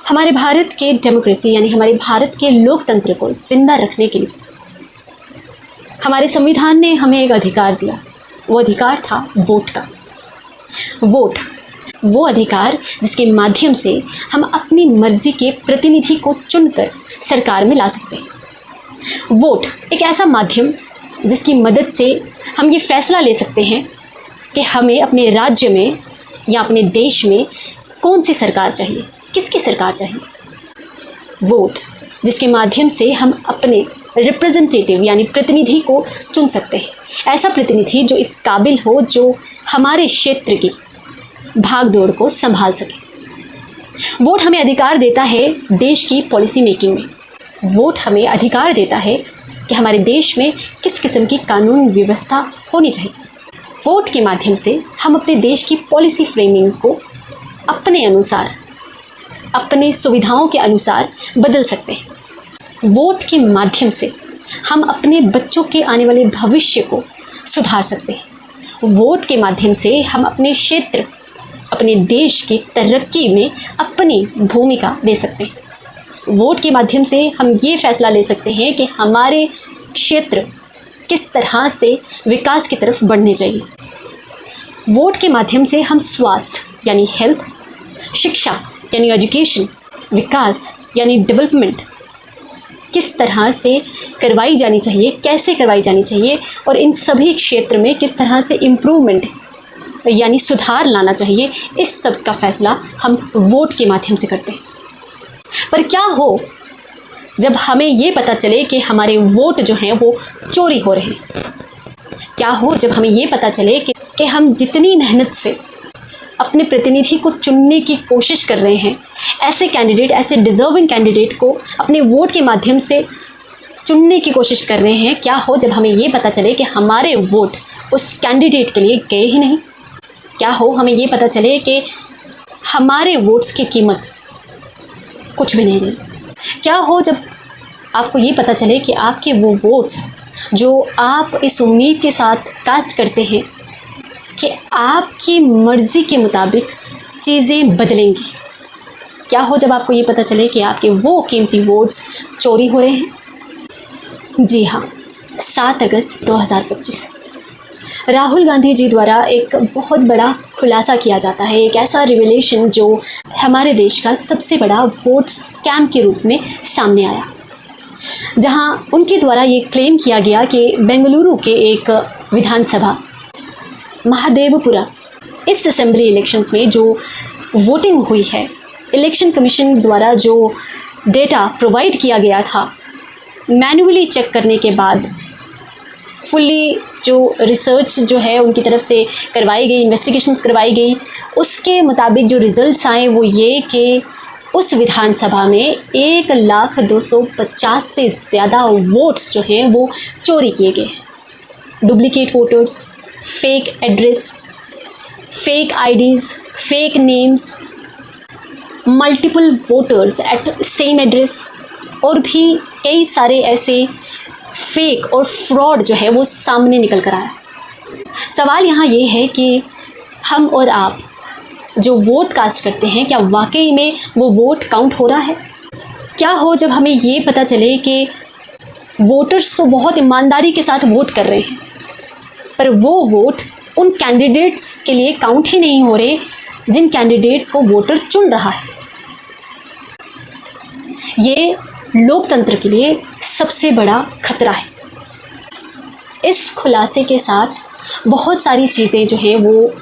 हमारे भारत के डेमोक्रेसी यानी हमारे भारत के लोकतंत्र को जिंदा रखने के लिए हमारे संविधान ने हमें एक अधिकार दिया। वो अधिकार था वोट का। वोट वो अधिकार जिसके माध्यम से हम अपनी मर्जी के प्रतिनिधि को चुनकर सरकार में ला सकते हैं। वोट एक ऐसा माध्यम जिसकी मदद से हम ये फैसला ले सकते हैं कि हमें अपने राज्य में या अपने देश में कौन सी सरकार चाहिए, किसकी सरकार चाहिए। वोट जिसके माध्यम से हम अपने रिप्रेजेंटेटिव यानी प्रतिनिधि को चुन सकते हैं। ऐसा प्रतिनिधि जो इस काबिल हो, जो हमारे क्षेत्र की भागदौड़ को संभाल सके। वोट हमें अधिकार देता है देश की पॉलिसी मेकिंग में। वोट हमें अधिकार देता है कि हमारे देश में किस किस्म की कानून व्यवस्था होनी चाहिए। वोट के माध्यम से हम अपने देश की पॉलिसी फ्रेमिंग को अपने अनुसार, अपने सुविधाओं के अनुसार बदल सकते हैं। वोट के माध्यम से हम अपने बच्चों के आने वाले भविष्य को सुधार सकते हैं। वोट के माध्यम से हम अपने क्षेत्र, अपने देश की तरक्की में अपनी भूमिका दे सकते हैं। वोट के माध्यम से हम ये फैसला ले सकते हैं कि हमारे क्षेत्र किस तरह से विकास की तरफ बढ़ने चाहिए। वोट के माध्यम से हम स्वास्थ्य यानी हेल्थ, शिक्षा यानी एजुकेशन, विकास यानी डेवलपमेंट किस तरह से करवाई जानी चाहिए, कैसे करवाई जानी चाहिए और इन सभी क्षेत्र में किस तरह से इम्प्रूवमेंट यानी सुधार लाना चाहिए, इस सब का फैसला हम वोट के माध्यम से करते हैं। पर क्या हो जब हमें ये पता चले कि हमारे वोट जो हैं वो चोरी हो रहे हैं? क्या हो जब हमें ये पता चले कि हम जितनी मेहनत से अपने प्रतिनिधि को चुनने की कोशिश कर रहे हैं, ऐसे कैंडिडेट, ऐसे डिज़र्विंग कैंडिडेट को अपने वोट के माध्यम से चुनने की कोशिश कर रहे हैं, क्या हो जब हमें ये पता चले कि हमारे वोट उस कैंडिडेट के लिए गए ही नहीं? क्या हो हमें ये पता चले कि हमारे वोट्स की कीमत कुछ भी नहीं रही? क्या हो जब आपको ये पता चले कि आपके वो वोट्स जो आप इस उम्मीद के साथ कास्ट करते हैं कि आपकी मर्ज़ी के मुताबिक चीज़ें बदलेंगी? क्या हो जब आपको ये पता चले कि आपके वो कीमती वोट्स चोरी हो रहे हैं? जी हाँ, 7 अगस्त 2025 राहुल गांधी जी द्वारा एक बहुत बड़ा खुलासा किया जाता है। एक ऐसा रिविलेशन जो हमारे देश का सबसे बड़ा वोट स्कैम के रूप में सामने आया, जहां उनके द्वारा ये क्लेम किया गया कि बेंगलुरु के एक विधानसभा महादेवपुरा इस असेंबली इलेक्शंस में जो वोटिंग हुई है, इलेक्शन कमीशन द्वारा जो डेटा प्रोवाइड किया गया था, मैन्युअली चेक करने के बाद फुल्ली जो रिसर्च जो है उनकी तरफ से करवाई गई, इन्वेस्टिगेशंस करवाई गई, उसके मुताबिक जो रिज़ल्ट्स आए वो ये कि उस विधानसभा में 1,250,000 से ज़्यादा वोट्स जो हैं वो चोरी किए गए। Duplicate voters, fake address, fake IDs, fake names, multiple voters at same address और भी कई सारे ऐसे फेक और फ्रॉड जो है वो सामने निकल कर आया। सवाल यहाँ ये है कि हम और आप जो वोट कास्ट करते हैं, क्या वाकई में वो वोट काउंट हो रहा है? क्या हो जब हमें ये पता चले कि वोटर्स तो बहुत ईमानदारी के साथ वोट कर रहे हैं, पर वो वोट उन कैंडिडेट्स के लिए काउंट ही नहीं हो रहे जिन कैंडिडेट्स को वोटर चुन रहा है। ये लोकतंत्र के लिए सबसे बड़ा खतरा है। इस खुलासे के साथ बहुत सारी चीज़ें जो हैं वो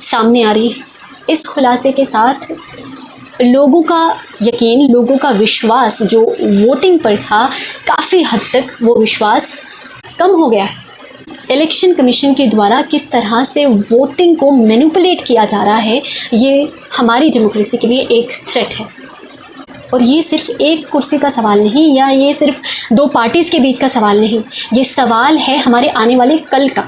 सामने आ रही हैं। इस खुलासे के साथ लोगों का यकीन, लोगों का विश्वास जो वोटिंग पर था, काफ़ी हद तक वो विश्वास कम हो गया है। इलेक्शन कमीशन के द्वारा किस तरह से वोटिंग को मैनिपुलेट किया जा रहा है, ये हमारी डेमोक्रेसी के लिए एक थ्रेट है। और ये सिर्फ एक कुर्सी का सवाल नहीं, या ये सिर्फ 2 पार्टीज़ के बीच का सवाल नहीं, ये सवाल है हमारे आने वाले कल का।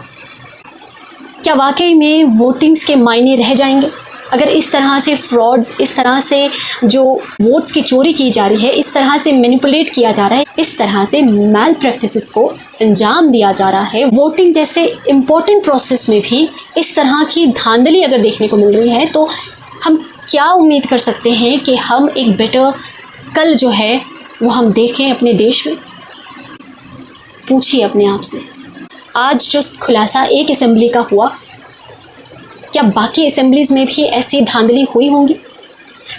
क्या वाकई में वोटिंग्स के मायने रह जाएंगे अगर इस तरह से फ्रॉड्स, इस तरह से जो वोट्स की चोरी की जा रही है, इस तरह से मैनिपुलेट किया जा रहा है, इस तरह से मैल प्रैक्टिसेस को अंजाम दिया जा रहा है? वोटिंग जैसे इम्पोर्टेंट प्रोसेस में भी इस तरह की धांधली अगर देखने को मिल रही है तो हम क्या उम्मीद कर सकते हैं कि हम एक बेटर कल जो है वो हम देखें अपने देश में? पूछिए अपने आप से। आज जो खुलासा एक असेंबली का हुआ, क्या बाकी असेंबलीज़ में भी ऐसी धांधली हुई होंगी?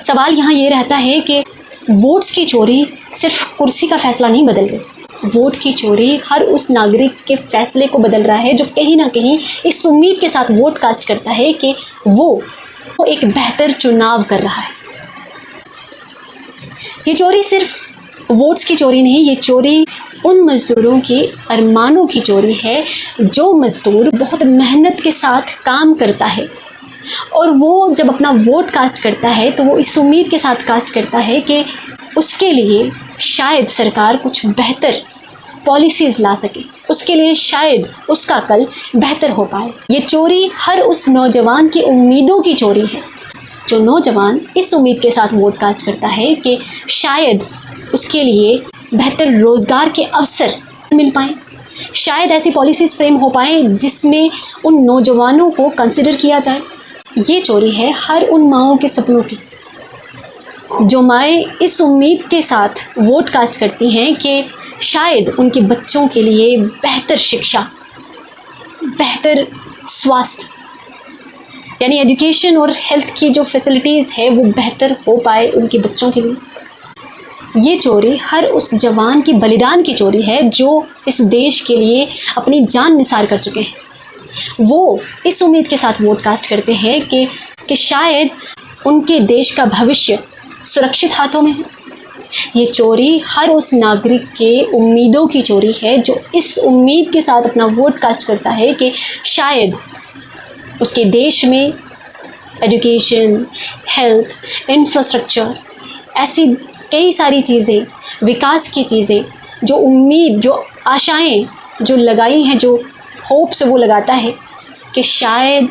सवाल यहाँ ये रहता है कि वोट्स की चोरी सिर्फ कुर्सी का फैसला नहीं बदल गई, वोट की चोरी हर उस नागरिक के फैसले को बदल रहा है जो कहीं ना कहीं इस उम्मीद के साथ वोट कास्ट करता है कि वो एक बेहतर चुनाव कर रहा है। ये चोरी सिर्फ वोट्स की चोरी नहीं, ये चोरी उन मज़दूरों के अरमानों की चोरी है जो मज़दूर बहुत मेहनत के साथ काम करता है और वो जब अपना वोट कास्ट करता है तो वो इस उम्मीद के साथ कास्ट करता है कि उसके लिए शायद सरकार कुछ बेहतर पॉलिसीज़ ला सके, उसके लिए शायद उसका कल बेहतर हो पाए। ये चोरी हर उस नौजवान की उम्मीदों की चोरी है जो नौजवान इस उम्मीद के साथ वोट कास्ट करता है कि शायद उसके लिए बेहतर रोज़गार के अवसर मिल पाएँ, शायद ऐसी पॉलिसीज़ फ्रेम हो पाएँ जिसमें उन नौजवानों को कंसिडर किया जाए। ये चोरी है हर उन माँओं के सपनों की जो माएँ इस उम्मीद के साथ वोट कास्ट करती हैं कि शायद उनके बच्चों के लिए बेहतर शिक्षा, बेहतर स्वास्थ्य यानी एजुकेशन और हेल्थ की जो फैसिलिटीज़ है वो बेहतर हो पाए उनके बच्चों के लिए। ये चोरी हर उस जवान की बलिदान की चोरी है जो इस देश के लिए अपनी जान निसार कर चुके हैं। वो इस उम्मीद के साथ वोट कास्ट करते हैं कि शायद उनके देश का भविष्य सुरक्षित हाथों में है। ये चोरी हर उस नागरिक के उम्मीदों की चोरी है जो इस उम्मीद के साथ अपना वोट कास्ट करता है कि शायद उसके देश में एजुकेशन, हेल्थ, इंफ्रास्ट्रक्चर, ऐसी कई सारी चीज़ें, विकास की चीज़ें, जो उम्मीद, जो आशाएं जो लगाई हैं, जो होप्स वो लगाता है कि शायद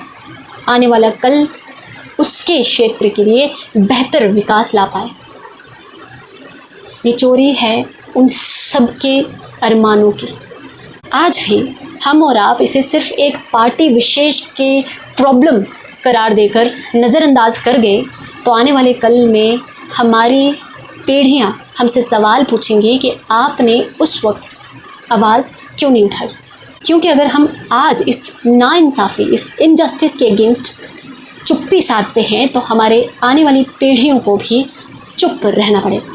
आने वाला कल उसके क्षेत्र के लिए बेहतर विकास ला पाए। ये चोरी है उन सब के अरमानों की। आज भी हम और आप इसे सिर्फ एक पार्टी विशेष के प्रॉब्लम करार देकर नज़रअंदाज कर गए तो आने वाले कल में हमारी पीढ़ियां हमसे सवाल पूछेंगी कि आपने उस वक्त आवाज़ क्यों नहीं उठाई। क्योंकि अगर हम आज इस नाइंसाफ़ी, इस इनजस्टिस के अगेंस्ट चुप्पी साधते हैं तो हमारे आने वाली पीढ़ियों को भी चुप रहना पड़ेगा।